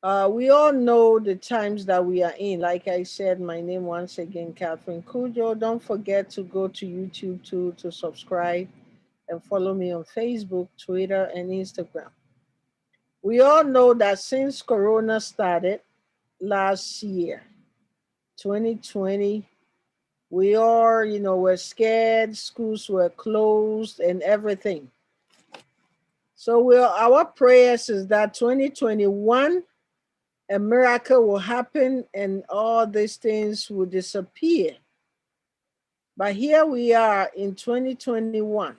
We all know the times that we are in. Like I said, my name once again, Catherine Cujo. Don't forget to go to YouTube too to subscribe and follow me on Facebook, Twitter, and Instagram. We all know that since Corona started last year, 2020, we all, were scared, schools were closed, and everything. So our prayers is that 2021 a miracle will happen and all these things will disappear. But here we are in 2021.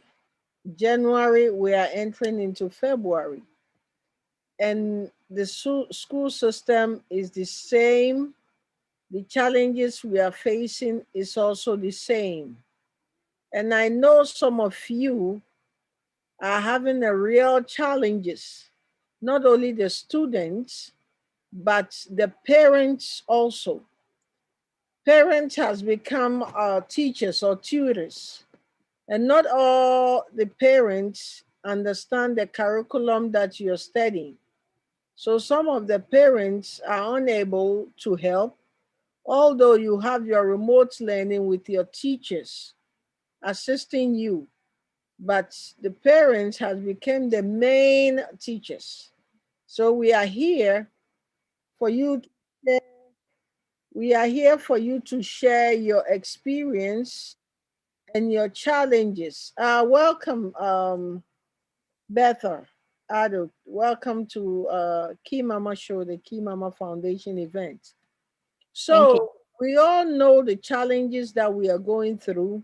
January, we are entering into February. And the school system is the same. The challenges we are facing is also the same. And I know some of you are having a real challenges, not only the students, but the parents also. Parents has become teachers or tutors, and not all the parents understand the curriculum that you're studying. So some of the parents are unable to help, although you have your remote learning with your teachers assisting you. But the parents has become the main teachers. So for you to share, we are here for you to share your experience and your challenges. Welcome, Bethel Adult. Welcome to Key Mama Show, the Key Mama Foundation event. Thank you. So we all know the challenges that we are going through,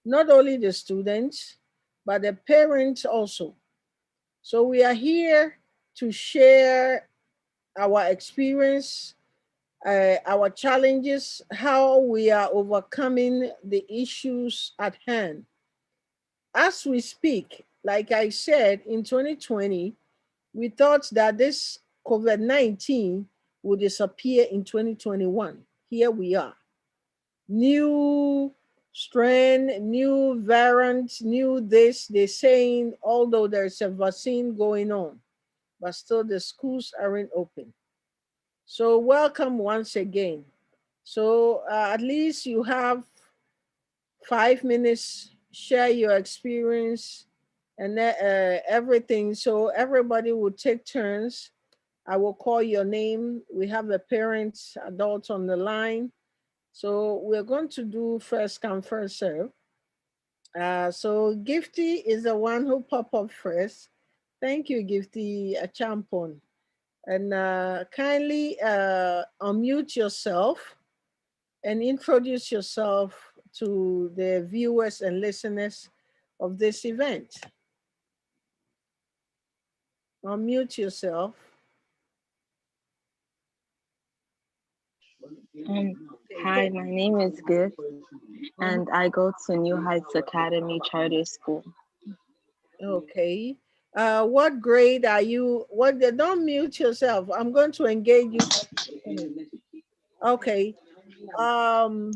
not only the students, but the parents also. So we are here to share our experience, our challenges, how we are overcoming the issues at hand. As we speak, like I said, in 2020, we thought that this COVID-19 would disappear in 2021. Here we are. New strain, new variant, new this, they're saying, although there's a vaccine going on, but still the schools aren't open. So, welcome once again. So, at least you have 5 minutes, share your experience and everything. So everybody will take turns. I will call your name. We have the parents, adults on the line. So we're going to do first come, first serve. So Gifty is the one who pop up first. Thank you, Gifty Champon. And kindly unmute yourself and introduce yourself to the viewers and listeners of this event. Unmute yourself. Um, Hi, my name is Good, Mhm. and I go to New Heights Academy Charter School. Okay. What grade are you? Don't mute yourself. I'm going to engage you. Okay. Um,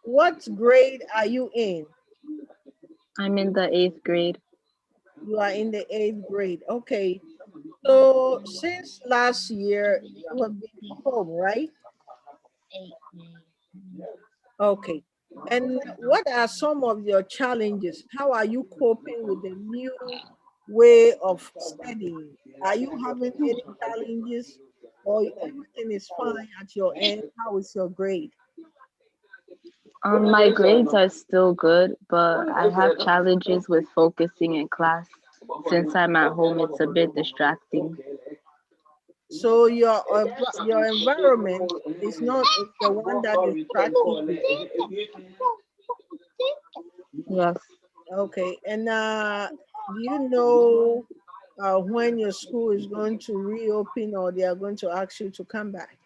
what grade are you in? I'm in the eighth grade. You are in the eighth grade. Okay. So since last year, you have been home, right? Okay. And what are some of your challenges? How are you coping with the new way of studying? Are you having any challenges or everything is fine at your end? How is your grade? My grades are still good, but I have challenges with focusing in class. Since I'm at home, it's a bit distracting. So your environment is the one that distracting you. Yes, Okay. And do you know when your school is going to reopen or they are going to ask you to come back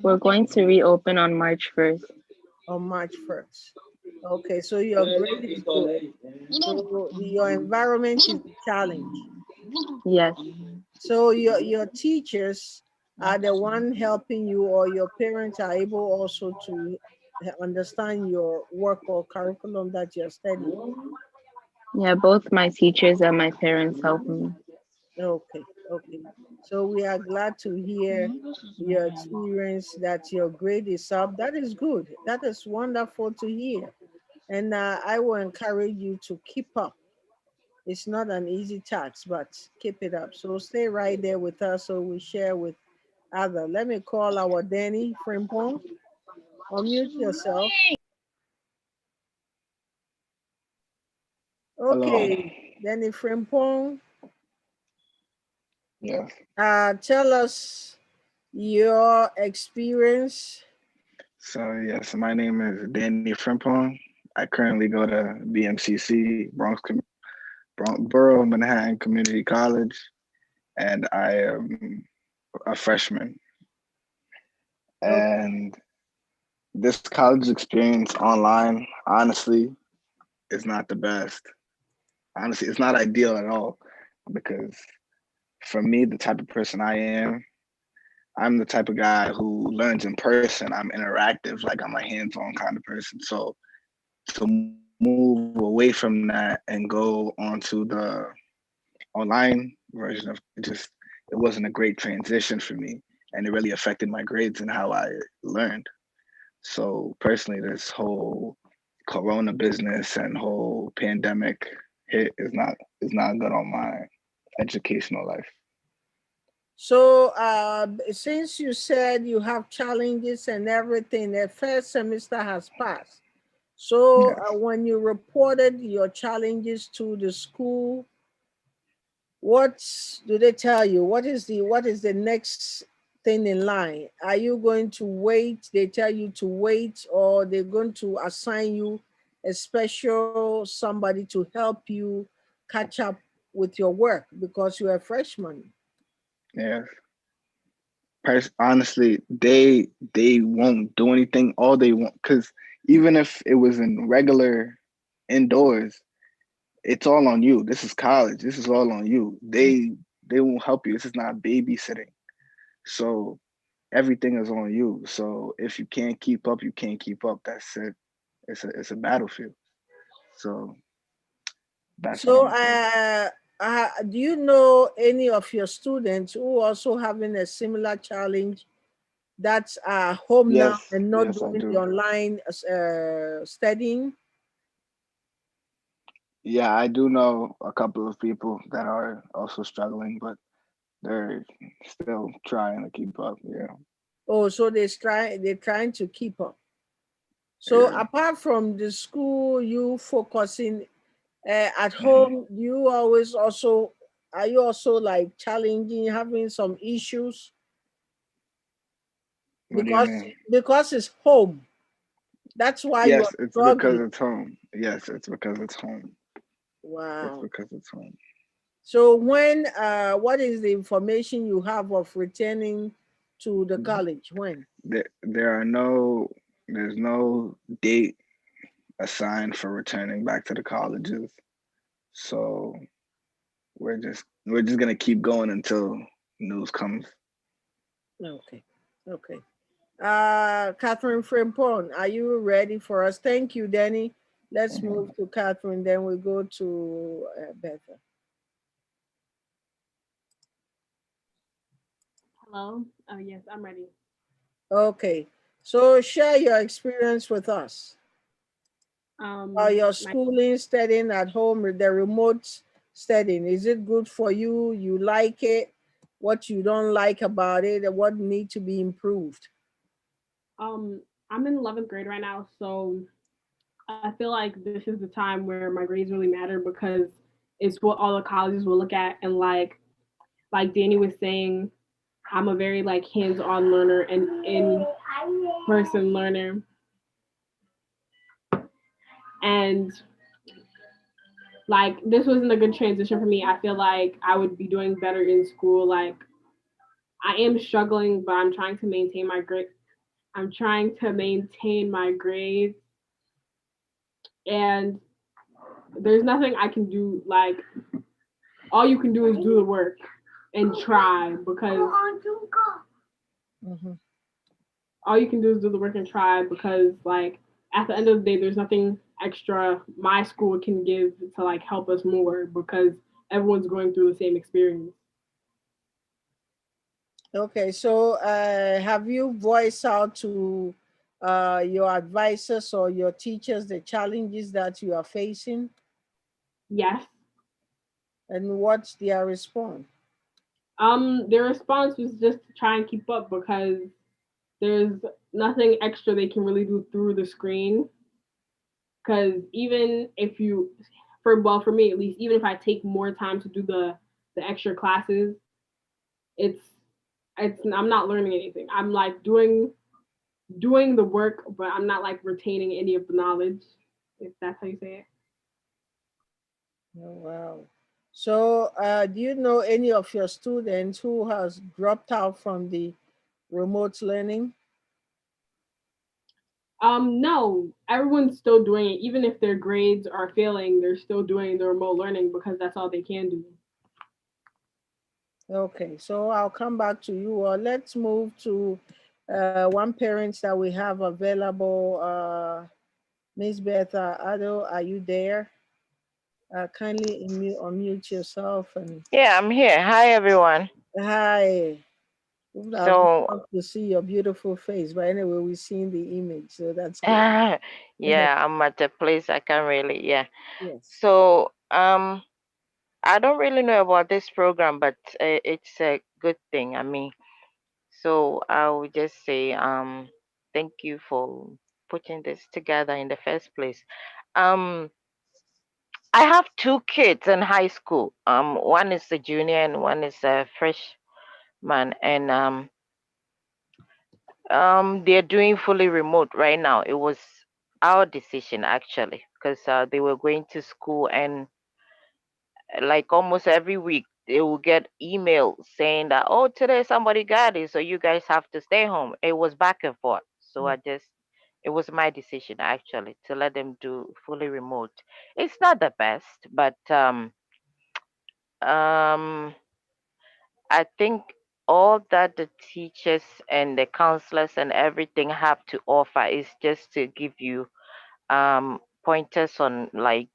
we're going to reopen on March 1st. on March 1st? Okay, so your grade is good. So your environment is the challenge. Yes, So your teachers are the one helping you, or your parents are able also to understand your work or curriculum that you're studying. yeah, both my teachers and my parents help me. Okay, okay. So we are glad to hear your experience that your grade is up. That is good. That is wonderful to hear. And I will encourage you to keep up. It's not an easy task, but keep it up. So stay right there with us so we share with others. Let me call our Danny Frimpong. Unmute yourself. Hello. Okay, Danny Frimpong, Yes. tell us your experience. So yes, my name is Danny Frimpong. I currently go to BMCC, Bronx Borough of Manhattan Community College, and I am a freshman. Okay. And this college experience online, honestly, is not the best. Honestly, it's not ideal at all because for me, the type of person I am, I'm the type of guy who learns in person. I'm interactive, like I'm a hands-on kind of person. So to move away from that and go onto the online version of it wasn't a great transition for me, and it really affected my grades and how I learned. So personally, this whole corona business and whole pandemic hit is not good on my educational life. So, since you said you have challenges and everything, the first semester has passed. So, Yes. when you reported your challenges to the school, what do they tell you? What is the next thing in line? Are you going to wait? They tell you to wait, or they're going to assign you a special somebody to help you catch up with your work because you're a freshman. Yes. Honestly, they won't do anything. All they want, because even if it was in regular indoors, it's all on you. This is college. This is all on you. They won't help you. This is not babysitting. So everything is on you. So if you can't keep up, you can't keep up. That's it. It's a battlefield. So that's what I'm So, gonna say. do you know any of your students who also having a similar challenge that's home now Yes, and not yes, I doing the do. online studying? Yeah, I do know a couple of people that are also struggling, but they're still trying to keep up. Yeah, Oh, so they're trying to keep up. So yeah. apart from the school, you focusing at Hmm. home, you always also are you also like challenging, having some issues What do you because mean? because it's home. That's why you're Yes, it's because struggling. it's home. Yes, it's because it's home. It's Wow. because it's home. So what is the information you have of returning to the college? When? There are there's no date assigned for returning back to the colleges. So we're just gonna keep going until news comes. Okay. Okay. Catherine Frimpon, are you ready for us? Thank you, Danny. Let's Mhm. move to Catherine, then we go to Betha. Hello. Oh yes, I'm ready. Okay. So share your experience with us. Your My schooling, studying at home, the remote studying. Is it good for you? You like it? What you don't like about it? And what need to be improved? I'm in 11th grade right now, so I feel like this is the time where my grades really matter because it's what all the colleges will look at, and like Danny was saying, I'm a very like hands-on learner and in-person learner, and like this wasn't a good transition for me. I feel like I would be doing better in school. Like I am struggling, but I'm trying to maintain my grade. I'm trying to maintain my grades, and there's nothing I can do. Like all you can do is do the work and try, because Mhm. all you can do is do the work and try, because like at the end of the day there's nothing extra my school can give to like help us more, because everyone's going through the same experience. Okay, so have you voiced out to your advisors or your teachers the challenges that you are facing, Yes. and what's their response? Their response was just to try and keep up because there's nothing extra they can really do through the screen. Because even if you, for me at least, even if I take more time to do the extra classes, it's I'm not learning anything. I'm like doing the work, but I'm not like retaining any of the knowledge, if that's how you say it. Oh, wow. So do you know any of your students who has dropped out from the remote learning? No, everyone's still doing it. Even if their grades are failing, they're still doing the remote learning because that's all they can do. Okay, so I'll come back to you. Let's move to one parents that we have available. Miss Betha Ado, are you there? Kindly unmute yourself and Yeah, I'm here. Hi, everyone. hi. Would have So, loved to see your beautiful face, but anyway, we've seen the image, so that's good. yeah, I'm at a place I can't really, yeah. Yes. So, I don't really know about this program, but it's a good thing. I mean, so I would just say, thank you for putting this together in the first place. Um, I have two kids in high school. One is a junior and one is a freshman, and they're doing fully remote right now. It was our decision actually, because they were going to school, and like almost every week they will get emails saying that, oh, today somebody got it, so you guys have to stay home. It was back and forth. So it was my decision actually to let them do fully remote. It's not the best, but um I think all that the teachers and the counselors and everything have to offer is just to give you pointers on, like,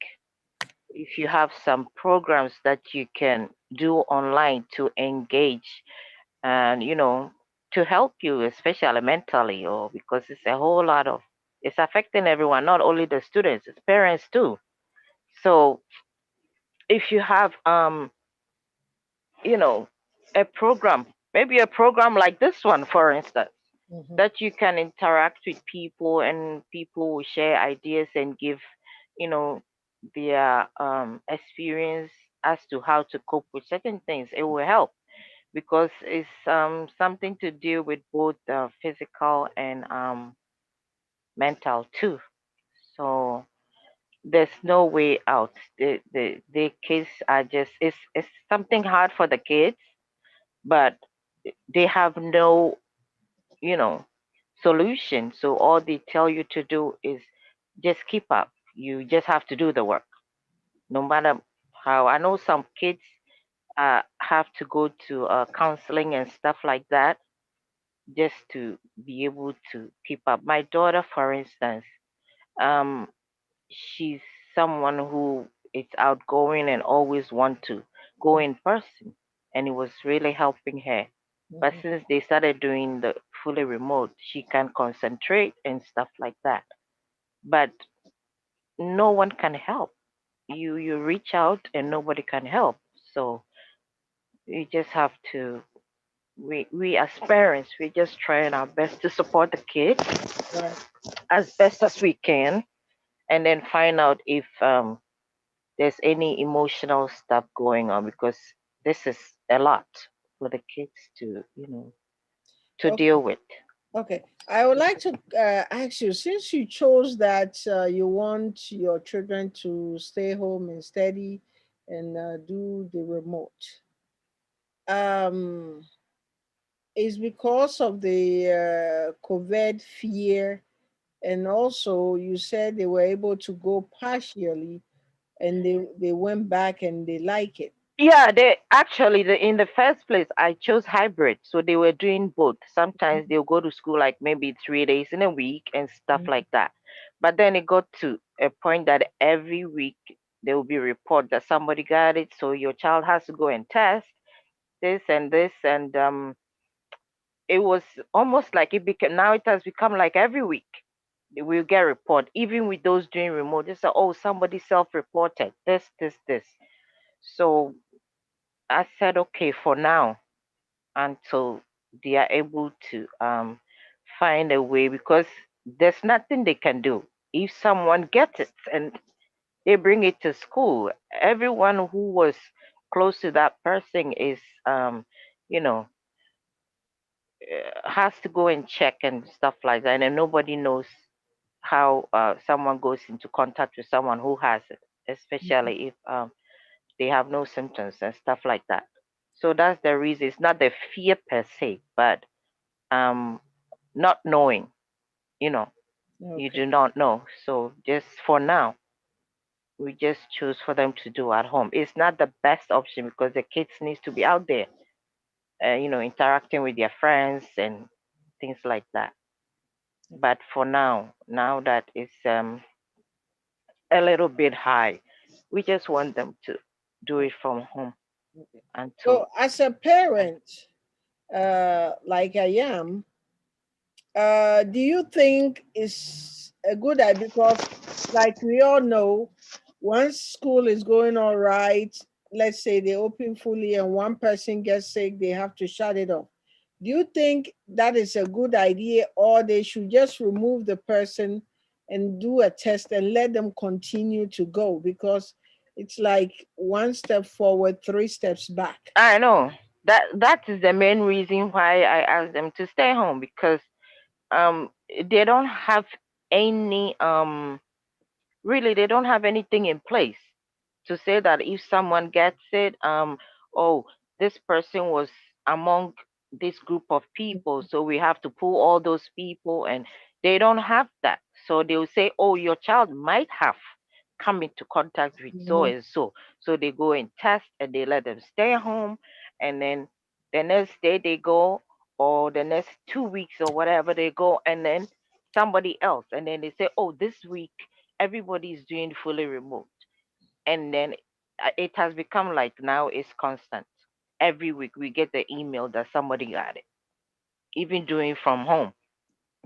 if you have some programs that you can do online to engage and to help you, especially mentally, or because it's a whole lot of, it's affecting everyone, not only the students, it's parents too. So if you have you know a program, maybe a program like this one, for instance, Mhm. that you can interact with people and people will share ideas and give you know their experience as to how to cope with certain things. It will help because it's something to deal with both physical and mental too. So there's no way out. The kids are just, it's something hard for the kids, but they have no you know solution. So all they tell you to do is just keep up. You just have to do the work, no matter how. I know some kids have to go to counseling and stuff like that just to be able to keep up. My daughter, for instance, um, she's someone who is outgoing and always want to go in person, and it was really helping her. But Mhm. since they started doing the fully remote, she can concentrate and stuff like that. But no one can help. You reach out and nobody can help. So we just have to, we as parents, we're just trying our best to support the kids Right. as best as we can, and then find out if there's any emotional stuff going on, because this is a lot for the kids to to Okay. deal with. Okay. I would like to ask you, since you chose that you want your children to stay home and study and do the remote, um, is because of the COVID fear, and also you said they were able to go partially, and they went back and they like it. Yeah, they actually, in the first place, I chose hybrid, so they were doing both. Sometimes they'll go to school like maybe 3 days in a week and stuff Mhm. like that. But then it got to a point that every week there will be a report that somebody got it, so your child has to go and test this and this, and it was almost like it became, now it has become like every week we'll get a report. Even with those doing remote, they say, oh, somebody self-reported this. So I said, okay, for now, until they are able to find a way, because there's nothing they can do. If someone gets it and they bring it to school, everyone who was close to that person is, you know, has to go and check and stuff like that. And then nobody knows how someone goes into contact with someone who has it, especially if they have no symptoms and stuff like that. So that's the reason. It's not the fear per se, but um, not knowing. You know, you Okay. do not know. So just for now, we just choose for them to do at home. It's not the best option because the kids needs to be out there, interacting with their friends and things like that. But for now, now that it's a little bit high, we just want them to do it from home So until. as a parent, like I am, do you think it's a good idea? Because, like we all know, once school is going all right, let's say they open fully and one person gets sick, they have to shut it off. Do you think that is a good idea, or they should just remove the person and do a test and let them continue to go? Because it's like one step forward, three steps back. I know that is the main reason why I asked them to stay home, because they don't have any really, they don't have anything in place to say that if someone gets it, oh, this person was among this group of people, so we have to pull all those people, and they don't have that. So they'll say, oh, your child might have come into contact with so Mhm. and so. So they go and test and they let them stay home, and then the next day they go, or the next 2 weeks or whatever they go, and then somebody else, and then they say, oh, this week everybody is doing fully remote, and then it has become like now it's constant. Every week we get the email that somebody got it, even doing from home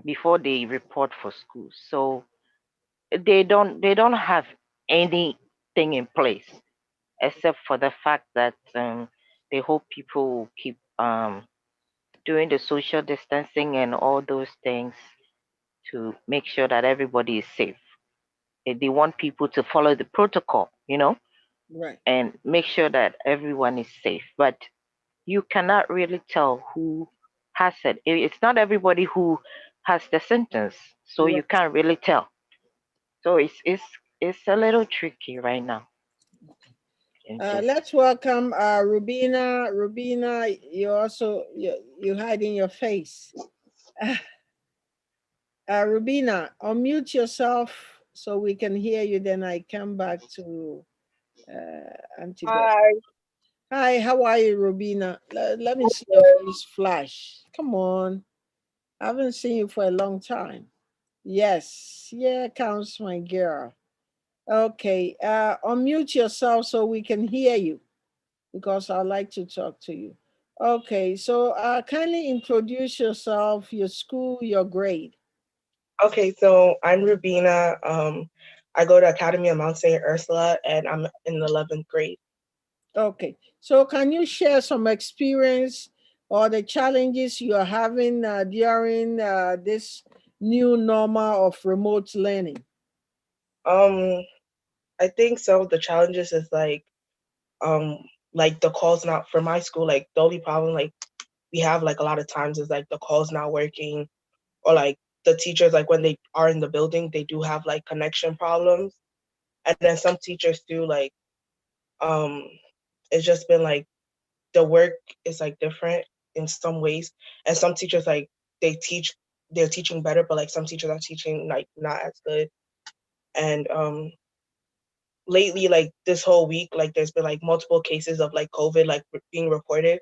before they report for school. So they don't have anything in place except for the fact that they hope people will keep doing the social distancing and all those things to make sure that everybody is safe. They want people to follow the protocol, Right. and make sure that everyone is safe. But you cannot really tell who has it. It's not everybody who has the symptoms, so you Right. can't really tell. So it's a little tricky right now. And just Let's welcome Rubina. Rubina, you hiding your face. Rubina, unmute yourself so we can hear you. Then I come back to Auntie Beth. Hi. Hi, how are you, Rubina? Let me see your face flash. Come on, I haven't seen you for a long time. Yes, yeah, counts my girl. Okay, unmute yourself so we can hear you, because I'd like to talk to you. Okay, so kindly introduce yourself, your school, your grade. Okay, so I'm Rubina. I go to Academy of Mount St. Ursula, and I'm in the 11th grade. Okay, so can you share some experience or the challenges you are having during this new normal of remote learning? Um, I think some of the challenges is um, like the calls not for my school. Like the only problem like we have like a lot of times is like the calls not working, or like the teachers like when they are in the building they do have like connection problems, and then some teachers do like um, it's just been like the work is like different in some ways, and some teachers like they teach they're teaching better, but like some teachers are teaching like not as good. And lately like this whole week like there's been like multiple cases of like COVID like being reported,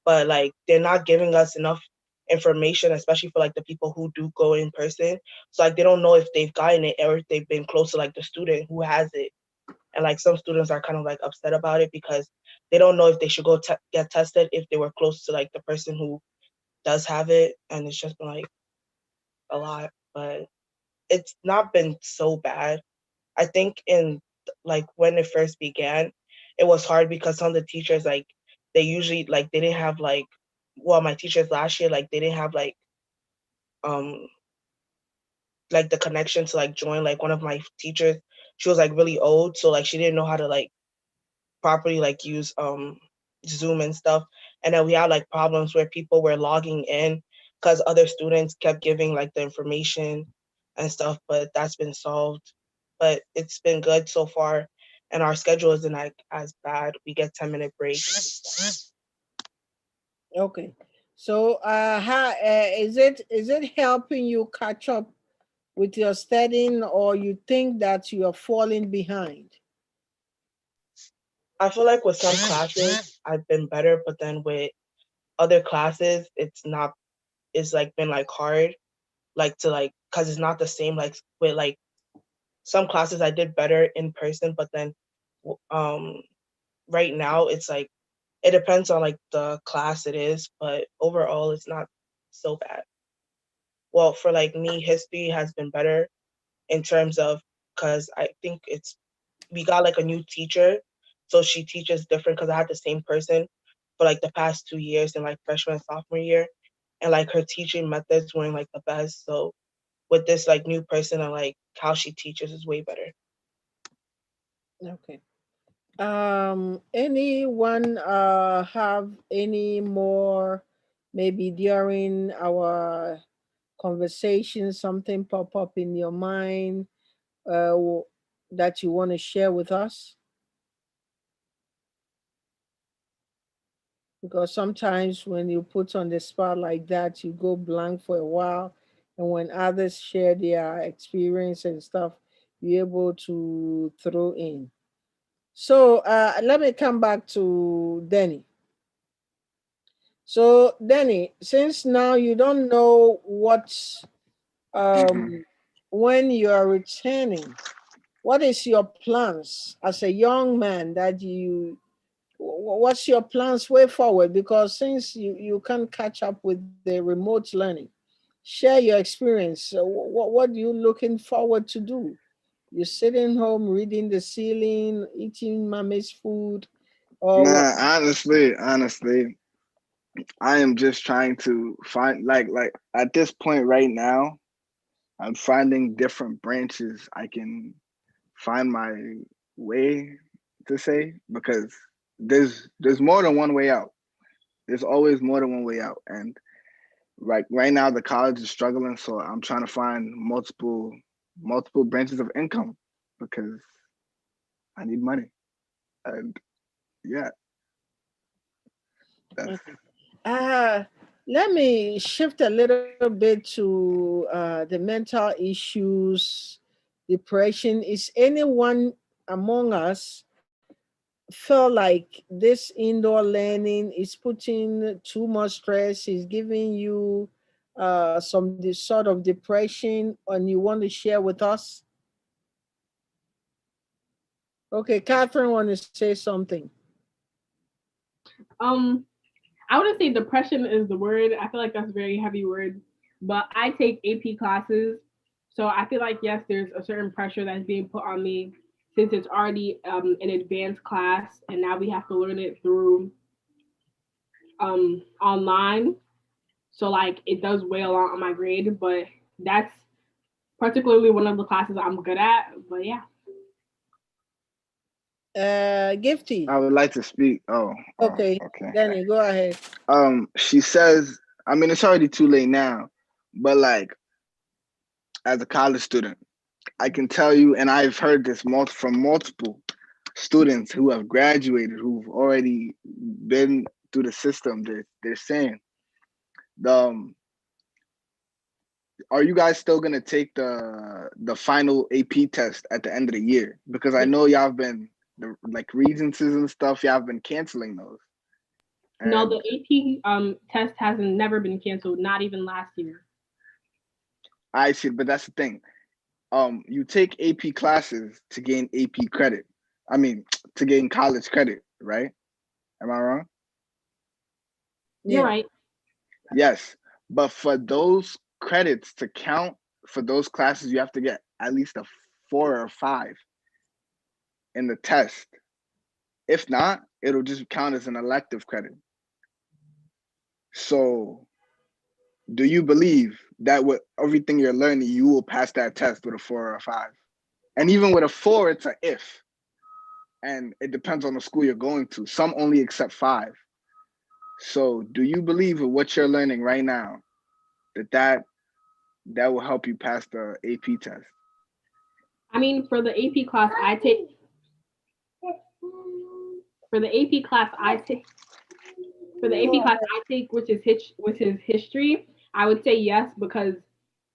but like they're not giving us enough information, especially for like the people who do go in person. So like they don't know if they've gotten it or if they've been close to like the student who has it. And like some students are kind of like upset about it because they don't know if they should go get tested if they were close to like the person who does have it, and it's just been like a lot, but it's not been so bad. I think in like when it first began, it was hard because some of the teachers like they usually like they didn't have like well my teachers last year like they didn't have um like the connection to like join. Like one of my teachers, she was like really old, so like she didn't know how to like properly like use Zoom and stuff. And then we had like problems where people were logging in because other students kept giving like the information and stuff, but that's been solved. But it's been good so far, and our schedule isn't like as bad. We get 10-minute breaks. Okay. So how is it helping you catch up with your studying, or you think that you are falling behind? I feel like with some classes I've been better, but then with other classes it's not. It's like been like hard, like to like because it's not the same. Like with like some classes I did better in person, but then um right now it's like it depends on like the class it is, but overall it's not so bad. Well, for like me, history has been better in terms of because I think it's we got like a new teacher, so she teaches different because I had the same person for like the past 2 years in like freshman and sophomore year, and like her teaching methods weren't like the best. So with this like new person and like how she teaches is way better. Okay. Anyone have any more, maybe during our conversation, something pop up in your mind that you want to share with us? Because sometimes when you put on the spot like that, you go blank for a while, and when others share their experience and stuff, you're able to throw in. So let me come back to Denny. So Denny, since now you don't know what Hmm. um, when you are returning, what is your plans as a young man that what's your plans way forward? Because since you can't catch up with the remote learning, share your experience. So what are you looking forward to do? You're sitting home reading the ceiling, eating mommy's food, or what? Nah, honestly, I am just trying to find like at this point right now, I'm finding different branches I can find my way to say because there's more than one way out. There's always more than one way out. And right now the college is struggling, so I'm trying to find multiple branches of income because I need money. And yeah, that's Okay. Uh, Let me shift a little bit to the mental issues, depression. Is anyone among us feel like this indoor learning is putting too much stress, is giving you some this sort of depression, and you want to share with us? Okay, Catherine want to say something. Um, I wouldn't say depression is the word. I feel like that's a very heavy word. But I take AP classes, so I feel like yes, there's a certain pressure that's being put on me since it's already an advanced class, and now we have to learn it through online. So like it does weigh a lot on my grade, but that's particularly one of the classes I'm good at. But yeah. Gifty. I would like to speak. Okay, Okay. Danny, go ahead. She says, I mean, it's already too late now, but like as a college student, I can tell you, and I've heard this from multiple students who have graduated, who've already been through the system. They're saying, um, are you guys still gonna take the final AP test at the end of the year? Because I know y'all have been like regencies and stuff. Y'all have been canceling those, No, the and AP test hasn't never been canceled, not even last year. I see. But that's the thing. You take AP classes to gain AP credit. I mean, to gain college credit, right? Am I wrong? You're Yeah. right. Yes, but for those credits to count for those classes, you have to get at least a 4 or 5 in the test. If not, it'll just count as an elective credit. So, do you believe that with everything you're learning, you will pass that test with a 4 or 5? And even with a 4, it's a if. And it depends on the school you're going to. Some only accept 5. So, do you believe in what you're learning right now that will help you pass the AP test? I mean, for the AP class I take, for the AP class I take, for the AP class I take, which is history, I would say yes because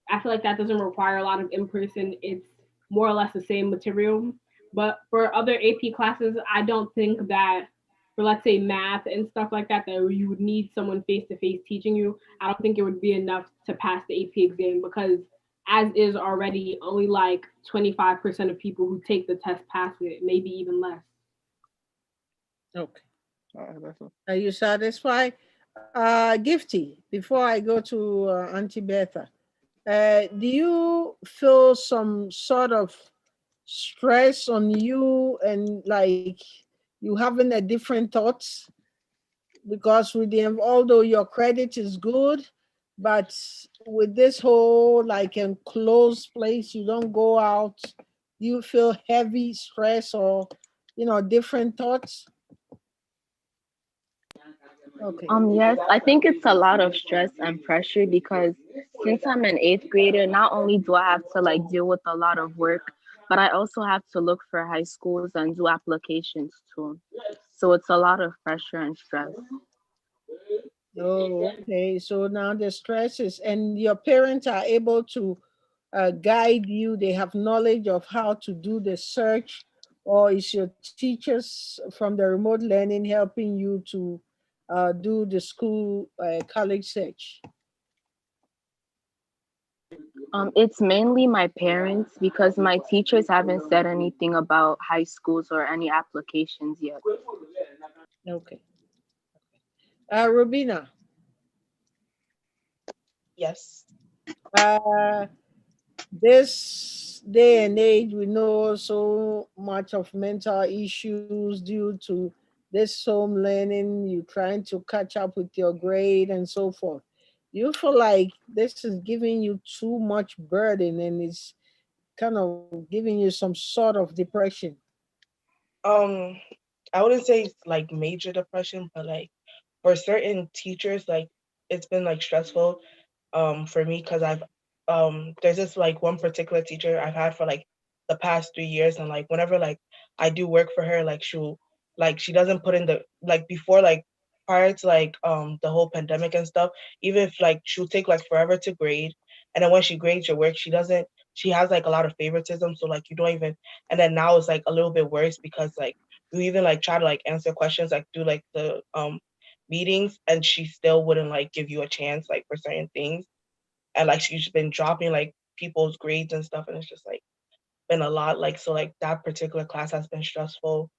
I feel like that doesn't require a lot of in person. It's more or less the same material. But for other AP classes, I don't think that for let's say math and stuff like that, that you would need someone face to face teaching you. I don't think it would be enough to pass the AP exam because as is already only like 25% of people who take the test pass it, maybe even less. Okay. That's all. Are you satisfied? Gifty, before I go to Auntie Betha, do you feel some sort of stress on you and like you having a different thoughts? Because with them, although your credit is good, but with this whole like enclosed place, you don't go out, do you feel heavy stress or different thoughts? Okay. Yes, I think it's a lot of stress and pressure because since I'm an eighth grader, not only do I have to like deal with a lot of work, but I also have to look for high schools and do applications too. So it's a lot of pressure and stress. Oh, okay. So now the stress is, and your parents are able to guide you. They have knowledge of how to do the search, or is your teachers from the remote learning helping you to do the school college search? It's mainly my parents because my teachers haven't said anything about high schools or any applications yet. Okay. Rubina, Yes. uh, this day and age, we know so much of mental issues due to this home learning, you trying to catch up with your grade and so forth. Do you feel like this is giving you too much burden and it's kind of giving you some sort of depression? Um, I wouldn't say it's like major depression, but like for certain teachers, like it's been like stressful for me because there's this like one particular teacher I've had for like the past 3 years, and like whenever like I do work for her, like she doesn't put in the like before like prior to like the whole pandemic and stuff, even if like she'll take like forever to grade, and then when she grades your work, she has like a lot of favoritism, so like you don't even, and then now it's like a little bit worse because like you even like try to like answer questions like do like the meetings, and she still wouldn't like give you a chance like for certain things, and like she's been dropping like people's grades and stuff, and it's just like been a lot. Like so like that particular class has been stressful,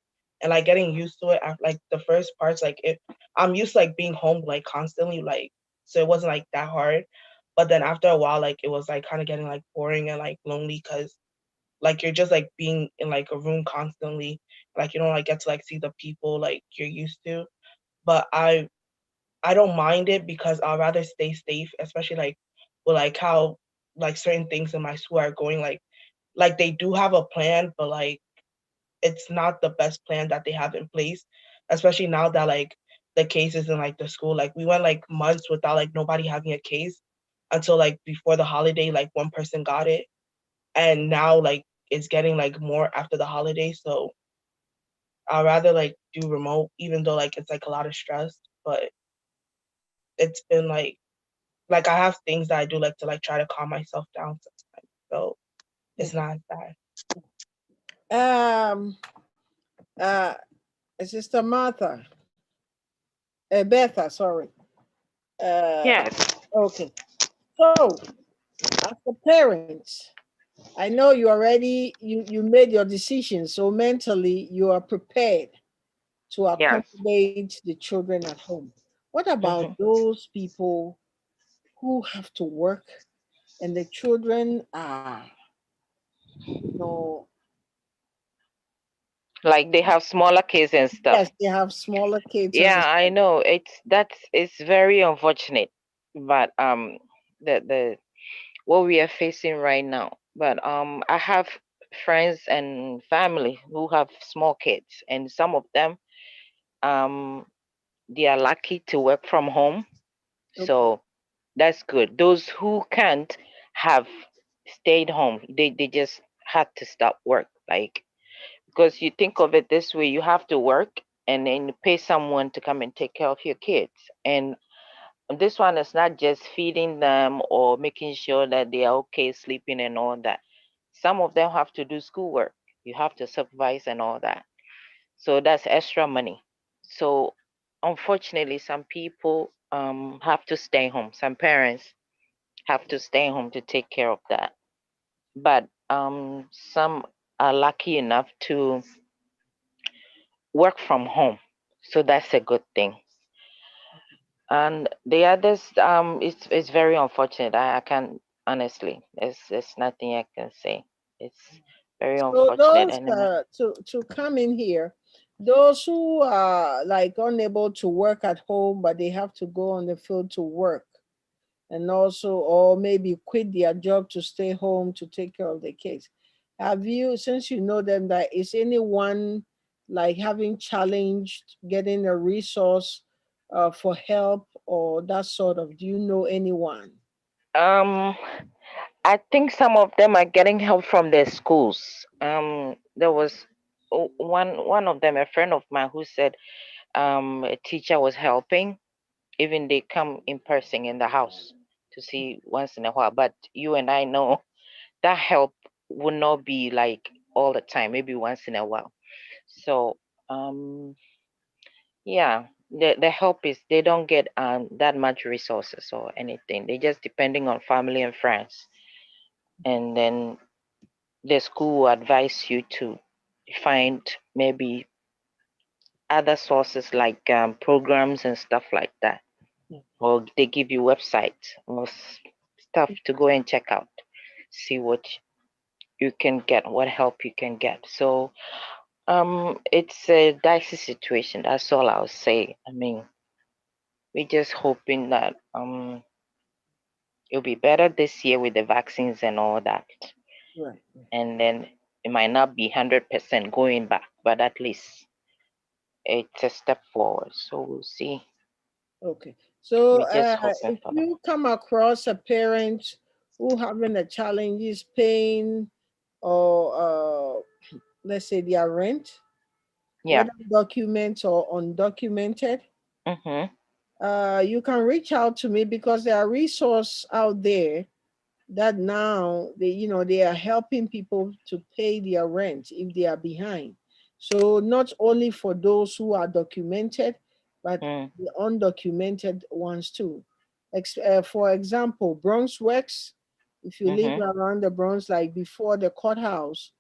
and like getting used to it after like the first parts, like it I'm used to like being home like constantly, like so it wasn't like that hard, but then after a while like it was like kind of getting like boring and like lonely because like you're just like being in like a room constantly, like you don't like get to like see the people like you're used to. But I don't mind it because I'd rather stay safe, especially like with like how like certain things in my school are going. Like they do have a plan, but like it's not the best plan that they have in place, especially now that like the cases in like the school, like we went like months without like nobody having a case until like before the holiday, like one person got it, and now like it's getting like more after the holiday. So I'd rather like do remote, even though like it's like a lot of stress, but it's been like I have things that I do like to like try to calm myself down sometimes. So Yeah. it's not bad. Um, uh, Sister Martha, Betha, sorry. Uh, Yes. okay. So, as a parent, I know you already you made your decision, so mentally you are prepared to Yes. accommodate the children at home. What about Hmm. those people who have to work, and the children are, you know, Like they have smaller kids and yes, stuff. they have smaller kids and Yeah, I know. It's very unfortunate, but the what we are facing right now. But I have friends and family who have small kids, and some of them um they are lucky to work from home, okay. so that's good. Those who can't have stayed home. They just had to stop work, like, because you think of it this way: you have to work and then you pay someone to come and take care of your kids, and this one is not just feeding them or making sure that they are okay sleeping and all that. Some of them have to do schoolwork. You have to supervise and all that. So that's extra money. So unfortunately, some people have to stay home. Some parents have to stay home to take care of that. But some are lucky enough to work from home. So that's a good thing. And the others, it's very unfortunate. I can honestly, there's nothing I can say. It's very So unfortunate. those And to come in here, those who are like unable to work at home, but they have to go on the field to work, and also, or maybe quit their job to stay home to take care of the kids. Have you, since you know them, that is anyone like having challenged getting a resource for help or that sort of? Do you know anyone? um, I think some of them are getting help from their schools. There was one of them, a friend of mine, who said a teacher was helping. Even they come in person in the house to see once in a while. But you and I know that help would not be like all the time, maybe once in a while. So yeah, the help is they don't get that much resources or anything. They just depending on family and friends. And then the school will advise you to find maybe other sources like programs and stuff like that, or they give you websites or stuff to go and check out, see what you can get, what help you can get. So it's a dicey situation. That's all I'll say. I mean, we're just hoping that it'll be better this year with the vaccines and all that, Right. and then it might not be 100% going back, but at least it's a step forward. So we'll see. Okay. So We're just hoping if for that. you come across a parent who having a challenge is paying or let's say their rent, Yeah. whether documented or undocumented, Mm-hmm. you can reach out to me because there are resources out there that now they, you know, they are helping people to pay their rent if they are behind. So not only for those who are documented, but Mm. the undocumented ones too. For example, Bronx Works, if you live Mm-hmm. around the Bronx, like before the courthouse,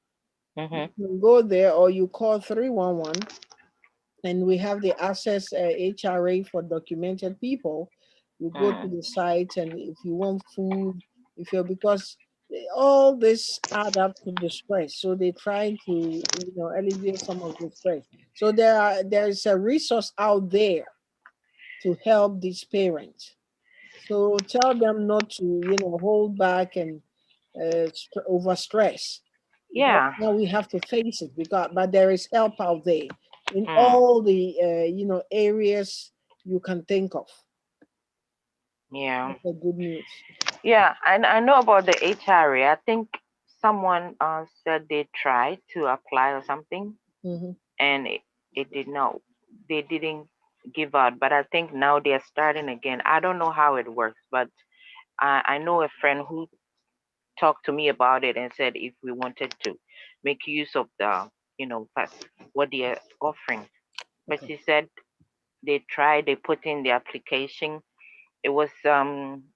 you Mm-hmm. can go there or you call 311, and we have the access HRA for documented people. You go to Mm. the site, and if you want food, if you're because all this add up to the stress, so they try to alleviate some of the stress. So there is a resource out there to help these parents. So tell them not to hold back and over stress, because Yeah. now we have to face it, because but there is help out there in Mm. all the areas you can think of. Yeah. That's the good news. Yeah. I know about the HRA. I think someone said they tried to apply or something, Hmm. and it did not. They didn't give out. But I think now they are starting again. I don't know how it works, but I know a friend who talked to me about it and said if we wanted to make use of the what they are offering. But Okay. she said they tried, they put in the application. It was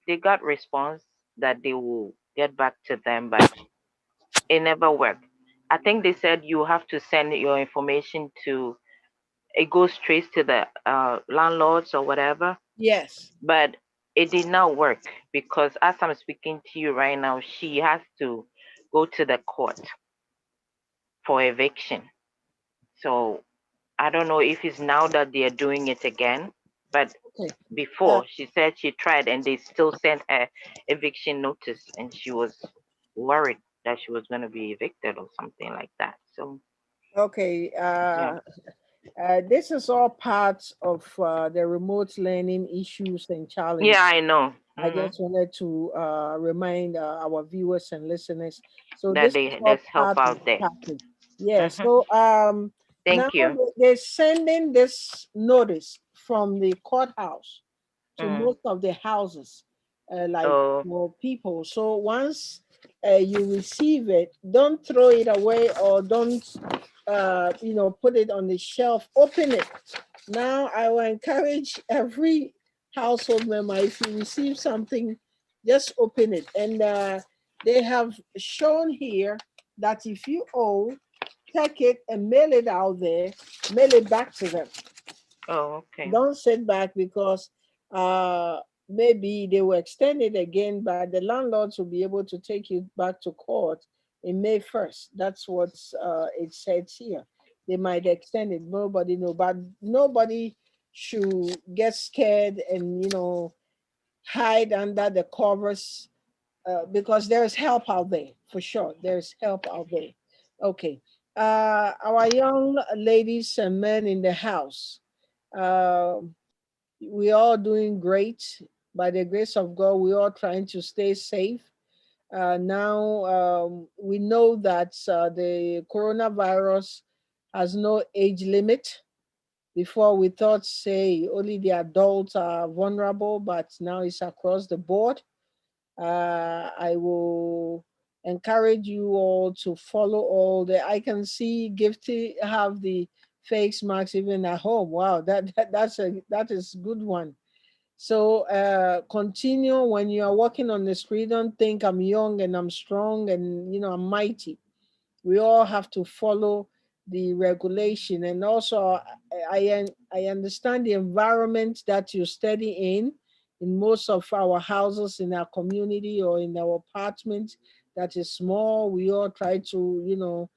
they got response that they will get back to them, but it never worked. I think they said you have to send your information to, it goes straight to the landlords or whatever. Yes. But it did not work because as I'm speaking to you right now, she has to go to the court for eviction. So I don't know if it's now that they are doing it again, but Okay. before she said she tried and they still sent her eviction notice and she was worried that she was going to be evicted or something like that. So Okay. yeah. This is all part of the remote learning issues and Yeah, challenges. I know. I just wanted to remind our viewers and listeners. So That this is all there's help part of out the there. package. Yes. hmm So now Thank you. they're sending this notice from the courthouse to Mm. most of the houses, like So for people. So once you receive it, don't throw it away or don't, put it on the shelf. Open it. Now I will encourage every household member, if you receive something, just open it. And they have shown here that if you owe, take it and mail it out there, mail it back to them. okay. Don't sit back because maybe they will extend it again, but the landlords will be able to take you back to court in May 1st. That's what it says here. They might extend it, nobody know, but nobody should get scared and hide under the covers, because there's help out there for sure. There's help out there. Okay. Our young ladies and men in the house. Uh, we all doing great. By the grace of God, we all trying to stay safe. Now we know that the coronavirus has no age limit. Before we thought, say, only the adults are vulnerable, but now it's across the board. I will encourage you all to follow all the. I can see Gifty have the face masks even at home. Wow, that is good one. So continue when you are walking on the street. Don't think I'm young and I'm strong and I'm mighty. We all have to follow the regulation. And also, I understand the environment that you study in most of our houses in our community or in our apartment that is small. We all try to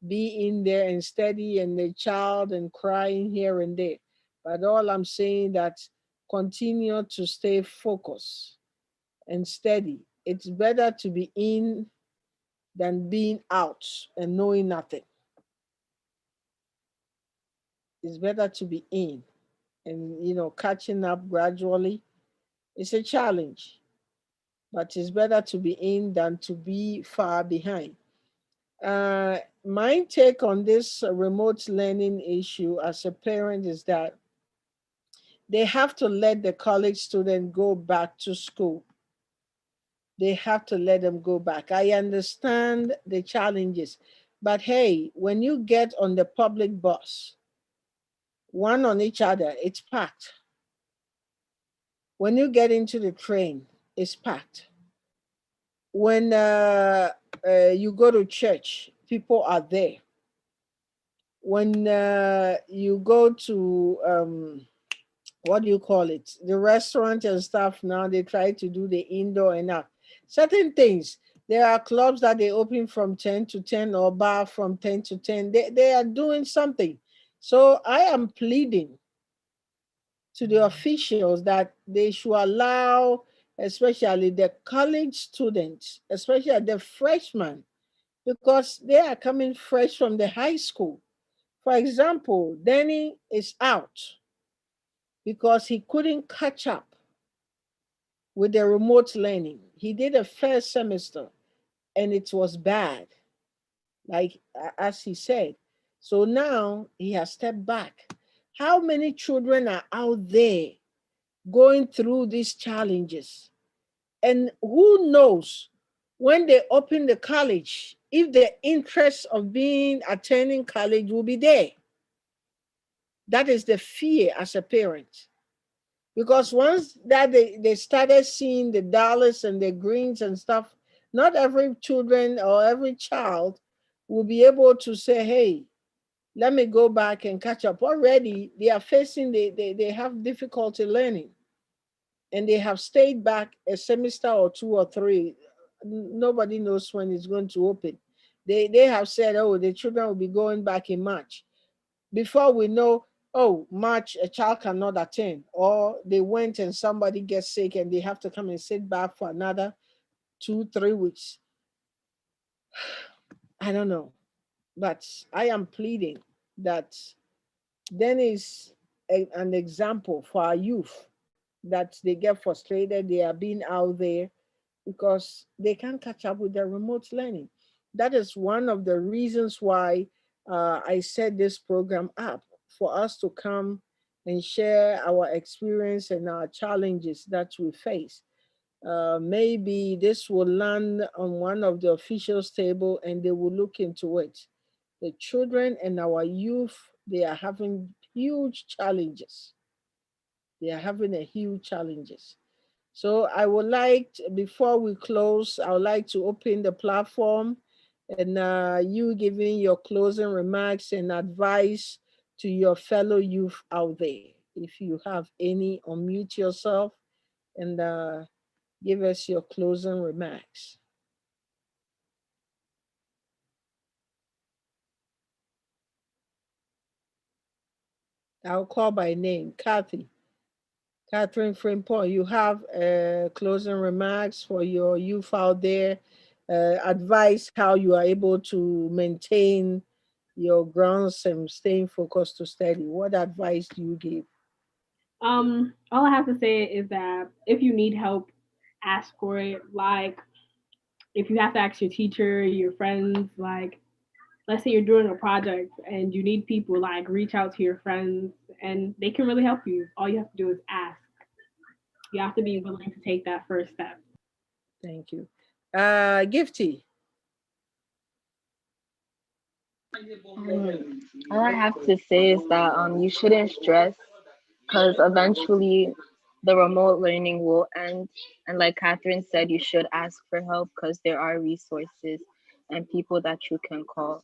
be in there and study, and the child and crying here and there. But all I'm saying that continue to stay focused and steady. It's better to be in than being out and knowing nothing. It's better to be in and catching up gradually. It's a challenge, but it's better to be in than to be far behind. My take on this remote learning issue as a parent is that they have to let the college student go back to school. They have to let them go back. I understand the challenges, but hey, when you get on the public bus, one on each other, it's packed. When you get into the train, it's packed. When you go to church, people are there. When you go to what do you call it, the restaurant and stuff, now they try to do the indoor and out certain things. There are clubs that they open from 10 to 10 or bar from 10 to 10. They are doing something. So I am pleading to the officials that they should allow, especially the college students, especially the freshmen, because they are coming fresh from the high school. For example, Danny is out because he couldn't catch up with the remote learning. He did a first semester and it was bad, like as he said. So now he has stepped back. How many children are out there going through these challenges? And who knows when they open the college, if the interest of being attending college will be there. That is the fear as a parent. Because once that they started seeing the dollars and the greens and stuff, not every children or every child will be able to say, hey, let me go back and catch up. Already they are facing, they have difficulty learning. and they have stayed back a semester or two or three. Nobody knows when it's going to open. They have said, oh, the children will be going back in March. Before we know, oh, March, a child cannot attend, or they went and somebody gets sick and they have to come and sit back for another 2, 3 weeks. I don't know, but I am pleading that then is an example for our youth that they get frustrated, they are being out there because they can't catch up with their remote learning. That is one of the reasons why I set this program up, for us to come and share our experience and our challenges that we face. Maybe this will land on one of the officials' table and they will look into it. The children and our youth, they are having huge challenges. They are having a huge challenges. So I would like, before we close, I would like to open the platform and you giving your closing remarks and advice to your fellow youth out there. If you have any, unmute yourself and give us your closing remarks. I'll call by name. Kathy. Catherine Frimpong, you have closing remarks for your youth out there, advice how you are able to maintain your grounds and staying focused to study. What advice do you give? All I have to say is that if you need help, ask for it. Like, if you have to ask your teacher, your friends, like, let's say you're doing a project and you need people, like, reach out to your friends and they can really help you. All you have to do is ask. You have to be willing to take that first step. Thank you. Gifty. All I have to say is that you shouldn't stress because eventually the remote learning will end. And like Catherine said, you should ask for help because there are resources and people that you can call.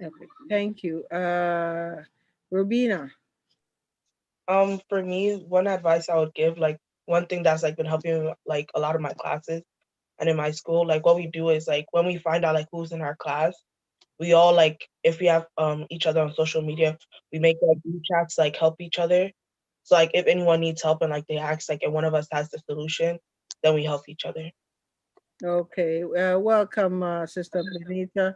Okay, thank you. Robina. For me, one advice I would give, like one thing that's like been helping me, like a lot of my classes and in my school, like what we do is like when we find out like who's in our class, we all like if we have each other on social media, we make like group chats like help each other. So like if anyone needs help and like they ask like and one of us has the solution, then we help each other. Okay, welcome, Sister Benita.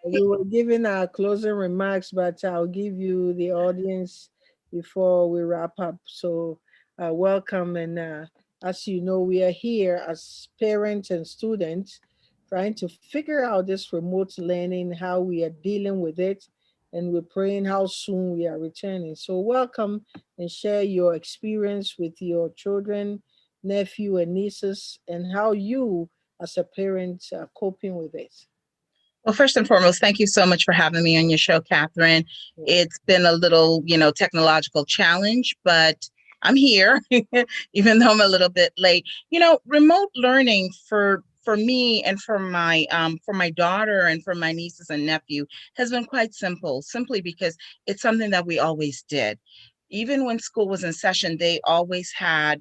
You were giving our closing remarks, but I'll give you the audience before we wrap up. So, welcome. And as you know, we are here as parents and students trying to figure out this remote learning, how we are dealing with it, and we're praying how soon we are returning. So, welcome and share your experience with your children, nephew, and nieces, and how you, as a parent, are coping with it. Well, first and foremost, thank you so much for having me on your show, Catherine. It's been a little, technological challenge, but I'm here, even though I'm a little bit late. Remote learning for me and for my daughter and for my nieces and nephew has been quite simple, simply because it's something that we always did. Even when school was in session, they always had,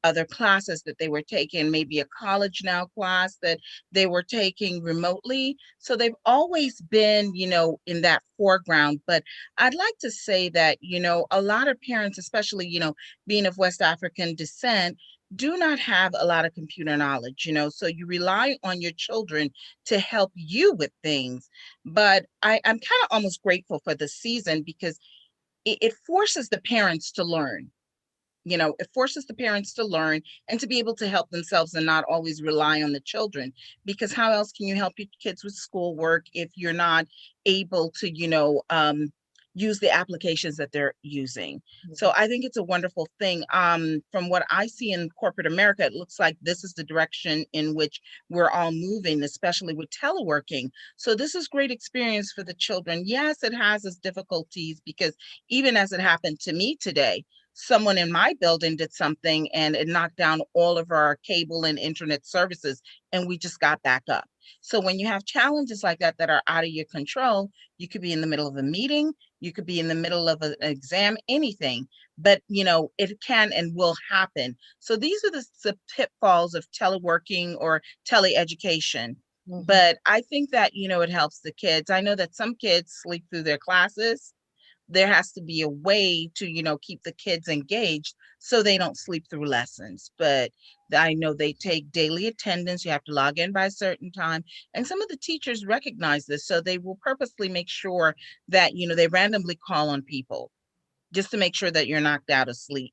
other classes that they were taking, maybe a college now class that they were taking remotely. So they've always been, in that foreground. But I'd like to say that, a lot of parents, especially, being of West African descent, do not have a lot of computer knowledge, so you rely on your children to help you with things. But I'm kind of almost grateful for the season because it forces the parents to learn. It forces the parents to learn and to be able to help themselves and not always rely on the children, because how else can you help your kids with schoolwork if you're not able to, use the applications that they're using. So I think it's a wonderful thing. From what I see in corporate America, it looks like this is the direction in which we're all moving, especially with teleworking. So this is great experience for the children. Yes, it has its difficulties because even as it happened to me today, someone in my building did something and it knocked down all of our cable and internet services, and we just got back up. So when you have challenges like that are out of your control, you could be in the middle of a meeting, you could be in the middle of an exam, anything. but it can and will happen. So these are the pitfalls of teleworking or teleeducation. Mhm. But I think that, it helps the kids. I know that some kids sleep through their classes. There has to be a way to, keep the kids engaged so they don't sleep through lessons. But I know they take daily attendance. You have to log in by a certain time. And some of the teachers recognize this. So they will purposely make sure that, they randomly call on people just to make sure that you're knocked out of sleep.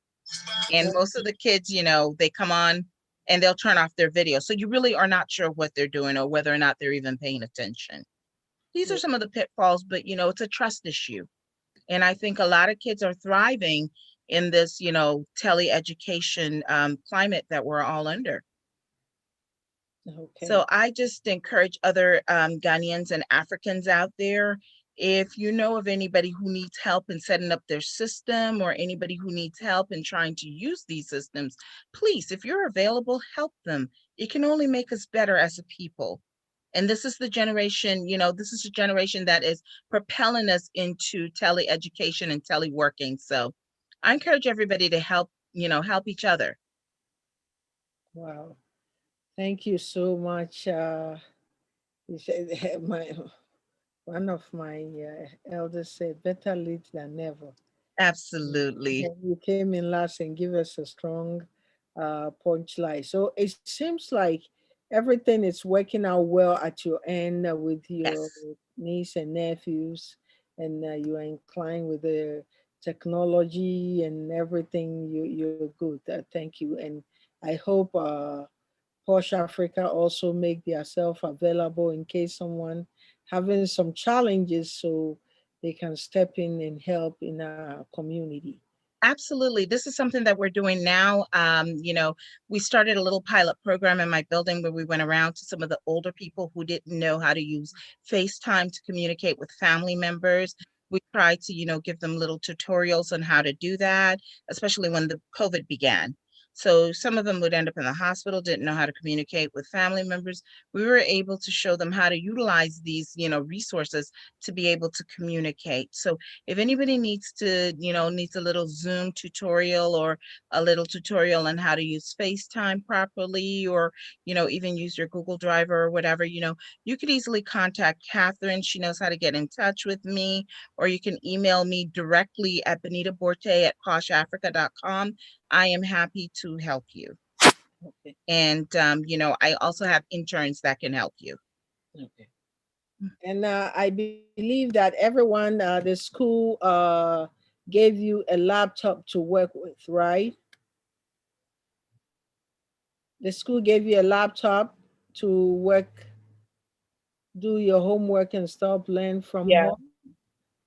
And most of the kids, they come on and they'll turn off their video. So you really are not sure what they're doing or whether or not they're even paying attention. These are some of the pitfalls, but it's a trust issue. And I think a lot of kids are thriving in this, tele-education climate that we're all under. Okay. So I just encourage other Ghanaians and Africans out there, if you know of anybody who needs help in setting up their system or anybody who needs help in trying to use these systems, please, if you're available, help them. It can only make us better as a people. And this is the generation, this is a generation that is propelling us into tele-education and teleworking. So I encourage everybody to help, help each other. Wow. Thank you so much. You said one of my elders said, "Better late than never." Absolutely. And you came in last and give us a strong punchline. So it seems like everything is working out well at your end with your Yes. niece and nephews, and you are inclined with the technology and everything. You're good. Thank you, and I hope Posh Africa also make themselves available in case someone having some challenges, so they can step in and help in our community. Absolutely. This is something that we're doing now. We started a little pilot program in my building where we went around to some of the older people who didn't know how to use FaceTime to communicate with family members. We tried to, give them little tutorials on how to do that, especially when the COVID began. So some of them would end up in the hospital, didn't know how to communicate with family members. We were able to show them how to utilize these, resources to be able to communicate. So if anybody needs a little Zoom tutorial or a little tutorial on how to use FaceTime properly, or, even use your Google Drive or whatever, you could easily contact Catherine. She knows how to get in touch with me, or you can email me directly at benitaborte@poshafrica.com. I am happy to help you. Okay. And, I also have interns that can help you. Okay. And I believe that everyone, the school gave you a laptop to work with, right? The school gave you a laptop to work, do your homework and stuff, learn from Yeah. home.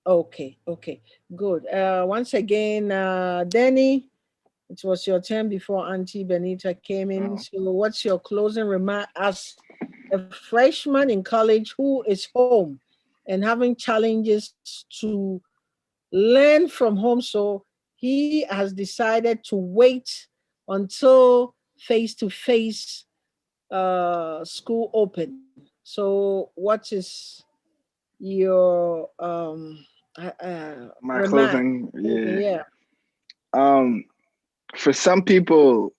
Okay, okay, good. Once again, Danny, it was your turn before Auntie Benita came in. So, what's your closing remark as a freshman in college who is home and having challenges to learn from home? So, he has decided to wait until face to face school open. So, what is your My remark? closing, yeah. Yeah. Um, for some people,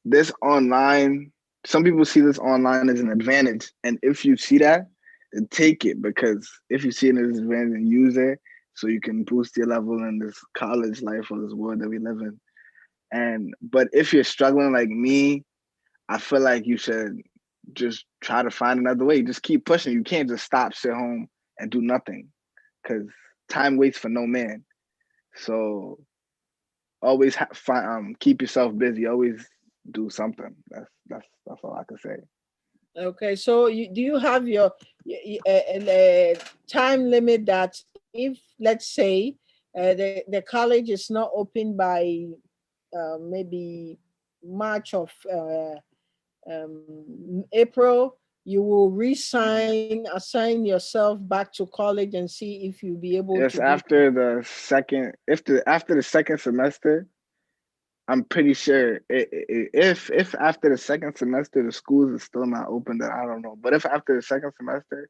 some people see this online as an advantage. And if you see that, then take it, because if you see it as an advantage, then use it so you can boost your level in this college life or this world that we live in. But if you're struggling like me, I feel like you should just try to find another way. Just keep pushing. You can't just stop, sit home, and do nothing, because time waits for no man. So always keep yourself busy. Always do something. That's all I can say. Okay. So, do you have your time limit that if, let's say, the college is not open by maybe March of April, you will assign yourself back to college and see if you'll be able to Yes, do. after the second semester, I'm pretty sure if after the second semester the schools are still not open, then I don't know. But if after the second semester,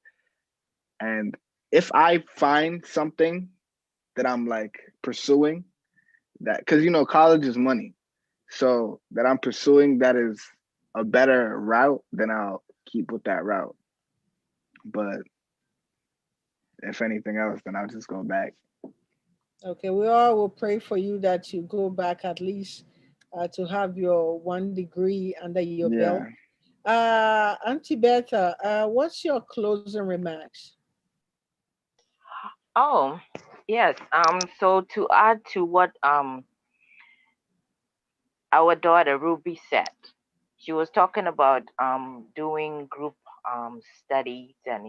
and if I find something that I'm like pursuing, that, because college is money, so that I'm pursuing that is a better route, then I'll keep with that route. But if anything else, then I'll just go back. Okay, we all will pray for you that you go back at least to have your 1 degree under your belt. Yeah. Auntie Bertha, what's your closing remarks? Oh, yes. So to add to what our daughter Ruby said, she was talking about doing group studies, and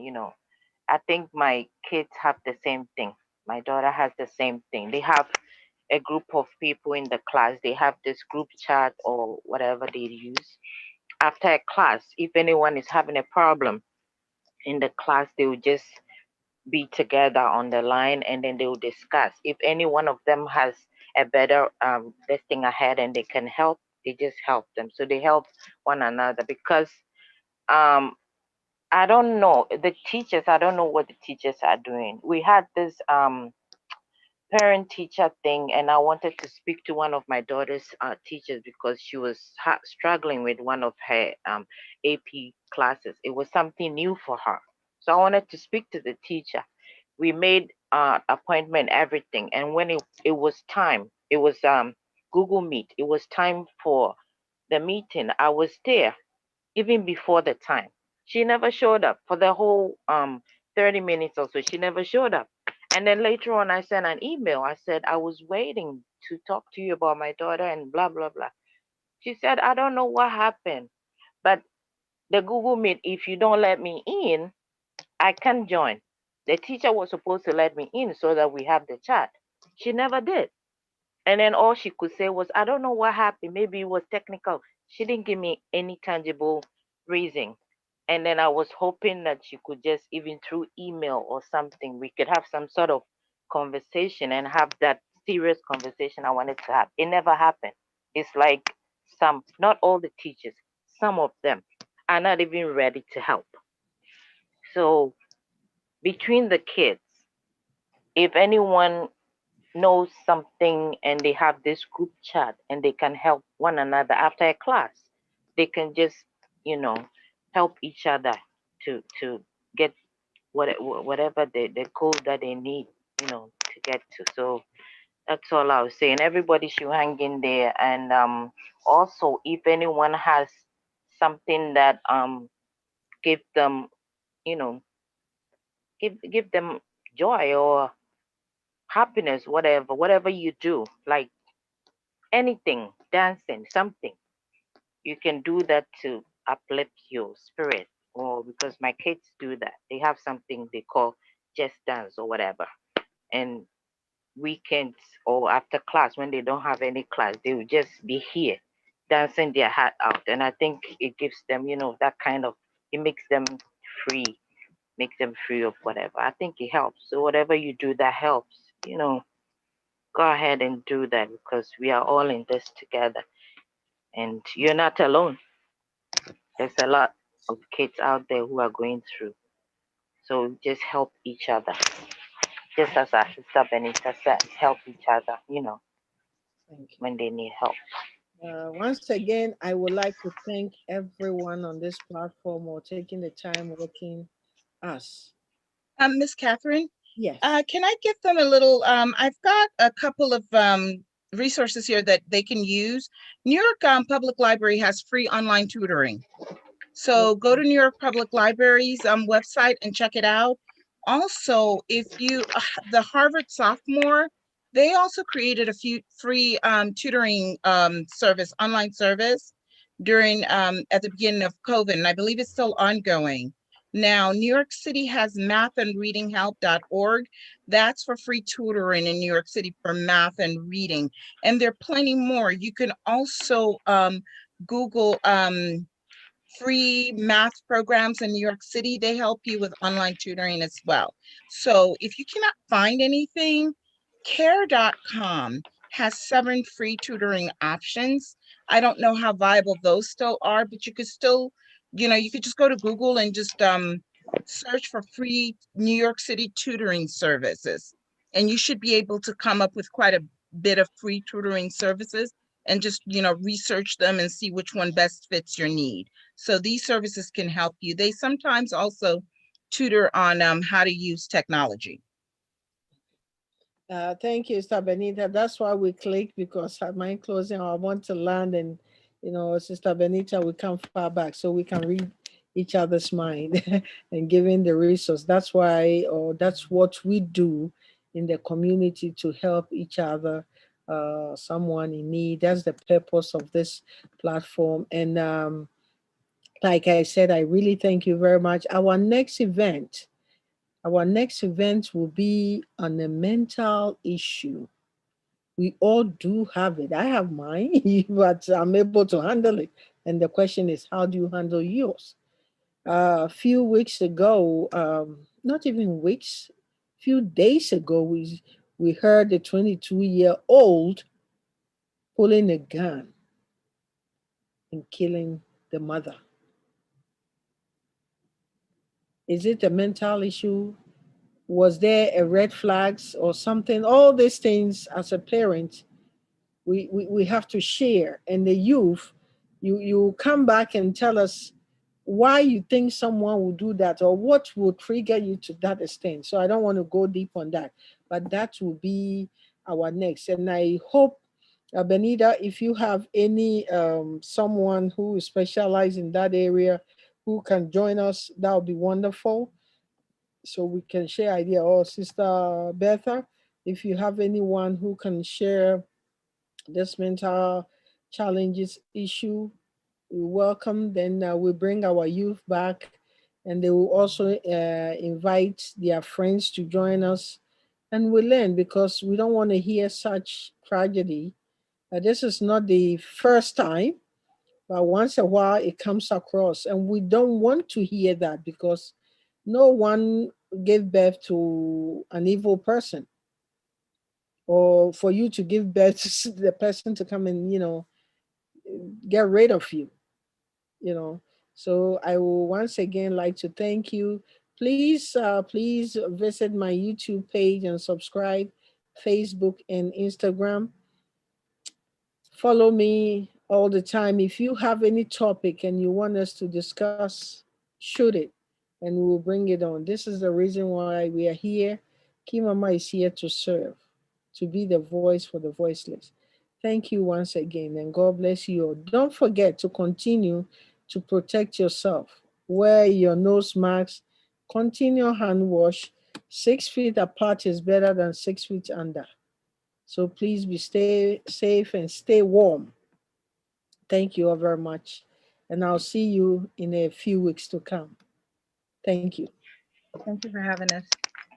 I think my kids have the same thing. My daughter has the same thing. They have a group of people in the class. They have this group chat or whatever they use. After a class, if anyone is having a problem in the class, they will just be together on the line, and then they will discuss. If any one of them has a better this thing ahead and they can help, they just help them. So they help one another, because um I don't know the teachers. I don't know what the teachers are doing. We had this parent teacher thing, and I wanted to speak to one of my daughter's teachers, because she was struggling with one of her AP classes. It was something new for her, so I wanted to speak to the teacher. We made appointment, everything, and when it was time, it was Google Meet. It was time for the meeting. I was there even before the time. She never showed up for the whole 30 minutes or so. She never showed up. And then later on, I sent an email. I said, I was waiting to talk to you about my daughter and blah, blah, blah. She said, I don't know what happened, but the Google Meet, if you don't let me in, I can't join. The teacher was supposed to let me in so that we have the chat. She never did. And then all she could say was, I don't know what happened. Maybe it was technical. She didn't give me any tangible reason. And then I was hoping that she could just, even through email or something, we could have some sort of conversation and have that serious conversation I wanted to have. It never happened. It's like not all the teachers, some of them are not even ready to help. So between the kids, if anyone knows something and they have this group chat and they can help one another after a class, they can just help each other to get whatever the goal that they need to get to. So that's all I was saying. Everybody should hang in there. And also, if anyone has something that give them you know give them joy or happiness, whatever you do, like anything, dancing, something, you can do that to uplift your spirit. Or because my kids do that, they have something they call just dance or whatever. And weekends or after class, when they don't have any class, they will just be here dancing their heart out. And I think it gives them, that kind of, it free, makes them free of whatever. I think it helps. So whatever you do that helps, go ahead and do that, because we are all in this together. And you're not alone. There's a lot of kids out there who are going through. So just help each other. Just as our sister Benita said, help each other, Thank you. when they need help. Once again, I would like to thank everyone on this platform for taking the time working us. Miss Catherine, Yes. can I give them a little, I've got a couple of resources here that they can use. New York Public Library has free online tutoring. So go to New York Public Library's website and check it out. Also, if you, the Harvard sophomore, they also created a few free tutoring service, online service during, at the beginning of COVID, and I believe it's still ongoing. Now, New York City has mathandreadinghelp.org. That's for free tutoring in New York City for math and reading. And there are plenty more. You can also Google free math programs in New York City. They help you with online tutoring as well. So if you cannot find anything, care.com has 7 free tutoring options. I don't know how viable those still are, but you could still, you could just go to Google and just search for free New York City tutoring services. And you should be able to come up with quite a bit of free tutoring services and just, research them and see which one best fits your need. So these services can help you. They sometimes also tutor on how to use technology. Thank you, Sister Benita. That's why we click, because at my closing, I want to learn, and Sister Benita, we come far back so we can read each other's mind and giving the resource. That's why, or that's what we do in the community to help each other, someone in need. That's the purpose of this platform. And like I said, I really thank you very much. Our next event will be on a mental issue. We all do have it. I have mine, but I'm able to handle it. And the question is, how do you handle yours? A few weeks ago, not even weeks, few days ago, we heard a 22-year-old pulling a gun and killing the mother. Is it a mental issue? Was there a red flags or something? All these things as a parent, we have to share. And the youth, you come back and tell us why you think someone will do that, or what will trigger you to that extent. So I don't want to go deep on that, but that will be our next. And I hope, Benita, if you have any someone who is specialized in that area who can join us, that would be wonderful, so we can share idea. Or Sister Bertha, if you have anyone who can share this mental challenges issue, we welcome. Then we bring our youth back, and they will also invite their friends to join us, and we learn, because we don't want to hear such tragedy. This is not the first time, but once a while it comes across, and we don't want to hear that, because no one gave birth to an evil person, or for you to give birth to the person to come and get rid of you. So I will once again like to thank you. Please visit my YouTube page and subscribe, Facebook and Instagram. Follow me all the time. If you have any topic and you want us to discuss, shoot it, and we will bring it on. This is the reason why we are here. Key Mama is here to serve, to be the voice for the voiceless. Thank you once again, and God bless you all. Don't forget to continue to protect yourself. Wear your nose mask, continue hand wash. 6 feet apart is better than 6 feet under. So please stay safe and stay warm. Thank you all very much. And I'll see you in a few weeks to come. Thank you. Thank you for having us.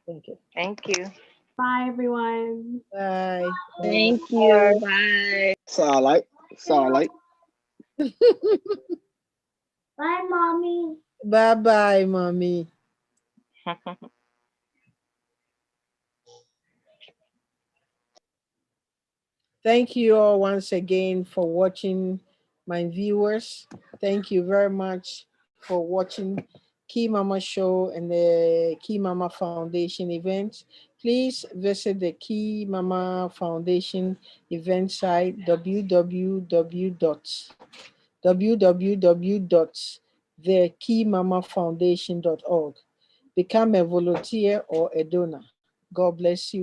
Thank you. Thank you. Bye, everyone. Bye. Thank you. Bye. Starlight. Starlight. Bye, Mommy. Bye-bye, Mommy. Thank you all once again for watching, my viewers. Thank you very much for watching Key Mama Show and the Key Mama Foundation event. Please visit the Key Mama Foundation event site, www.thekeymamafoundation.org. Become a volunteer or a donor. God bless you.